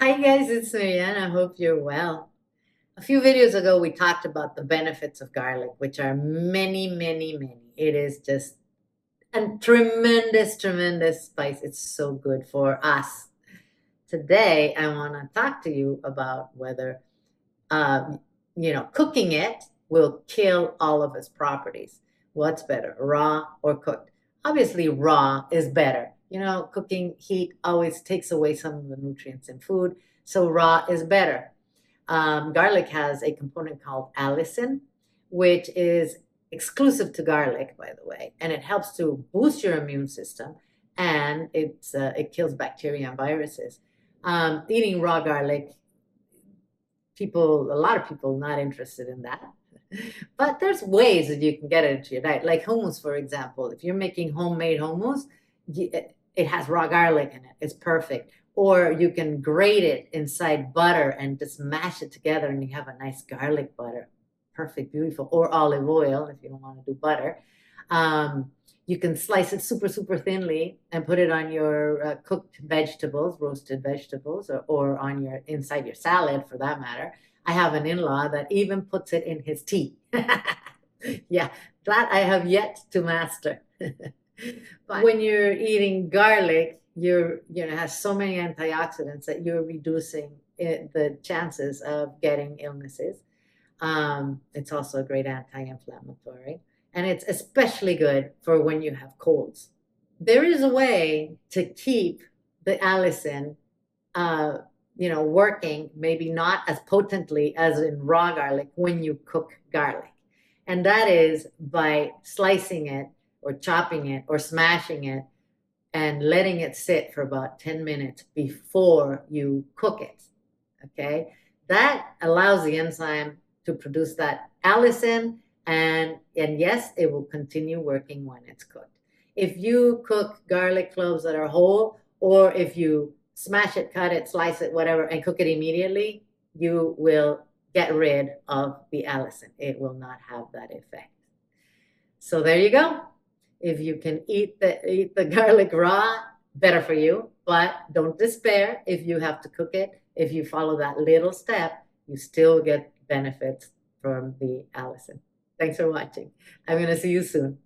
Hi guys, it's Marianne. I hope you're well. A few videos ago, we talked about the benefits of garlic, which are many, many, many. It is just a tremendous, tremendous spice. It's so good for us. Today, I want to talk to you about whether, um, cooking it will kill all of its properties. What's better, raw or cooked? Obviously, raw is better. Cooking heat always takes away some of the nutrients in food, so raw is better. Garlic has a component called allicin, which is exclusive to garlic, by the way, and it helps to boost your immune system, and it kills bacteria and viruses. Eating raw garlic, a lot of people not interested in that. But there's ways that you can get it into your diet, like hummus, for example. If you're making homemade hummus, it has raw garlic in it. It's perfect. Or you can grate it inside butter and just mash it together, and you have a nice garlic butter. Perfect, beautiful. Or olive oil if you don't want to do butter. You can slice it super, super thinly and put it on your cooked vegetables, roasted vegetables, or on inside your salad for that matter. I have an in-law that even puts it in his tea. Yeah, that I have yet to master. But when you're eating garlic, has so many antioxidants that you're reducing the chances of getting illnesses. It's also a great anti-inflammatory, and it's especially good for when you have colds. There is a way to keep the allicin, working, maybe not as potently as in raw garlic when you cook garlic. And that is by slicing it or chopping it or smashing it and letting it sit for about 10 minutes before you cook it. Okay? That allows the enzyme to produce that allicin, and yes, it will continue working when it's cooked. If you cook garlic cloves that are whole, or if you smash it, cut it, slice it, whatever, and cook it immediately, you will get rid of the allicin. It will not have that effect. So there you go. If you can eat the garlic raw, better for you, but don't despair if you have to cook it. If you follow that little step, you still get benefits from the allicin. Thanks for watching. I'm going to see you soon.